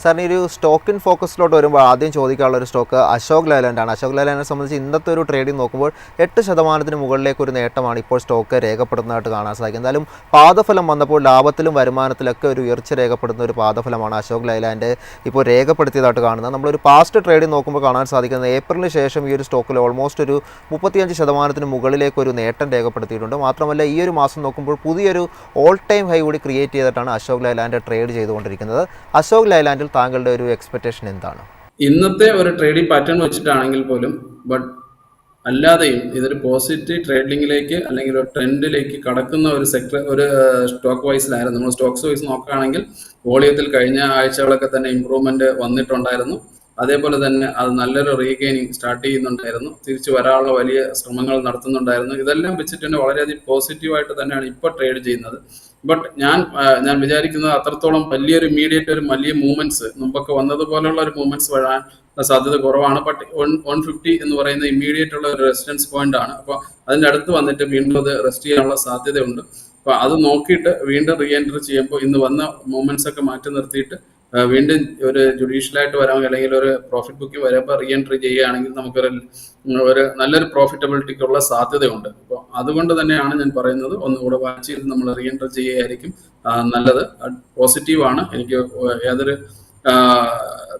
സാറിന് ഒരു stock in ഫോക്കസിലോട്ട് വരുമ്പോൾ ആദ്യം ചോദിക്കാനുള്ള ഒരു സ്റ്റോക്ക് അശോക് ലെയ്ലാൻഡാണ്. അശോക് ലെയ്ലാൻഡിനെ സംബന്ധിച്ച് ഇന്നത്തെ ഒരു ട്രേഡിംഗ് നോക്കുമ്പോൾ 8% മുകളിലേക്ക് ഒരു നേട്ടമാണ് ഇപ്പോൾ സ്റ്റോക്ക് രേഖപ്പെടുന്നതായിട്ട് കാണാൻ സാധിക്കും. എന്തായാലും പാദഫലം വന്നപ്പോൾ ലാഭത്തിലും വരുമാനത്തിലൊക്കെ ഒരു ഉയർച്ച രേഖപ്പെടുന്ന ഒരു പാദഫലമാണ് അശോക് ലെയ്ലാൻഡ് ഇപ്പോൾ രേഖപ്പെടുത്തിയതായിട്ട് കാണുന്നത്. നമ്മളൊരു പാസ്റ്റ് ട്രേഡിംഗ് നോക്കുമ്പോൾ കാണാൻ സാധിക്കുന്നത് ഏപ്രിലിന് ശേഷം ഈ ഒരു സ്റ്റോക്കിൽ ഓൾമോസ്റ്റ് ഒരു 35% മുകളിലേക്ക് ഒരു നേട്ടം രേഖപ്പെടുത്തിയിട്ടുണ്ട്. മാത്രമല്ല ഈ ഒരു മാസം നോക്കുമ്പോൾ പുതിയൊരു ഓൾ ടൈം ഹൈ കൂടി ക്രിയേറ്റ് ചെയ്തിട്ടാണ് അശോക് ലെയ്ലാൻഡ് ട്രേഡ് ചെയ്തുകൊണ്ടിരിക്കുന്നത്. അശോക് ലെയ്ലാൻഡിൽ താങ്കളുടെ ഒരു എക്സ്പെക്ടേഷൻ എന്താണ്? ഇന്നത്തെ ഒരു ട്രേഡിംഗ് പാറ്റേൺ വെച്ചിട്ടാണെങ്കിൽ പോലും അല്ലാതെയും ഇതൊരു പോസിറ്റീവ് ട്രേഡിങ്ങിലേക്ക് അല്ലെങ്കിൽ ഒരു ട്രെൻഡിലേക്ക് കടക്കുന്ന ഒരു സെക്ടർ ഒരു സ്റ്റോക്ക് വൈസിലായിരുന്നു. നമ്മൾ സ്റ്റോക്സ് വൈസ് നോക്കുകയാണെങ്കിൽ വോളിയത്തിൽ കഴിഞ്ഞ ആഴ്ചകളൊക്കെ തന്നെ ഇമ്പ്രൂവ്മെന്റ് വന്നിട്ടുണ്ടായിരുന്നു. അതേപോലെ തന്നെ അത് നല്ലൊരു റീഗെയിനിങ് സ്റ്റാർട്ട് ചെയ്യുന്നുണ്ടായിരുന്നു. തിരിച്ചു വരാനുള്ള വലിയ ശ്രമങ്ങൾ നടത്തുന്നുണ്ടായിരുന്നു. ഇതെല്ലാം വെച്ചിട്ട് തന്നെ വളരെയധികം പോസിറ്റീവായിട്ട് തന്നെയാണ് ഇപ്പോൾ ട്രേഡ് ചെയ്യുന്നത്. ഞാൻ വിചാരിക്കുന്നത് അത്രത്തോളം വലിയൊരു ഇമ്മീഡിയറ്റ് ഒരു വലിയ മൂവ്മെന്റ്സ് മുമ്പൊക്കെ വന്നതുപോലുള്ള ഒരു മൂവ്മെന്റ്സ് വരാൻ സാധ്യത കുറവാണ്. 150 എന്ന് പറയുന്ന ഇമ്മീഡിയറ്റ് ഉള്ള ഒരു റെസിസ്റ്റൻസ് പോയിന്റ് ആണ്. അപ്പോൾ അതിന്റെ അടുത്ത് വന്നിട്ട് വീണ്ടും അത് റെസ്റ്റ് ചെയ്യാനുള്ള സാധ്യതയുണ്ട്. അപ്പൊ അത് നോക്കിയിട്ട് വീണ്ടും റീ എൻട്രി ചെയ്യുമ്പോൾ ഇന്ന് വന്ന മൂവ്മെന്റ്സ് ഒക്കെ മാറ്റി നിർത്തിയിട്ട് വീണ്ടും ഒരു ജുഡീഷ്യലായിട്ട് വരാമെങ്കിൽ അല്ലെങ്കിൽ ഒരു പ്രോഫിറ്റ് ബുക്കിംഗ് വരുമ്പോൾ റീ എൻട്രി ചെയ്യുകയാണെങ്കിൽ നമുക്കൊരു നല്ലൊരു പ്രോഫിറ്റബിലിറ്റിക്കുള്ള സാധ്യതയുണ്ട്. അപ്പോൾ അതുകൊണ്ട് തന്നെയാണ് ഞാൻ പറയുന്നത് ഒന്നുകൂടെ വാച്ച് ചെയ്ത് നമ്മൾ റീ എൻട്രി ചെയ്യുകയായിരിക്കും നല്ലത്. പോസിറ്റീവാണ്. എനിക്ക് യാതൊരു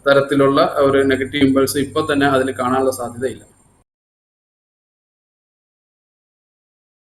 തരത്തിലുള്ള ഒരു നെഗറ്റീവ് ഇമ്പൾസ് ഇപ്പോൾ തന്നെ അതിൽ കാണാനുള്ള സാധ്യതയില്ല.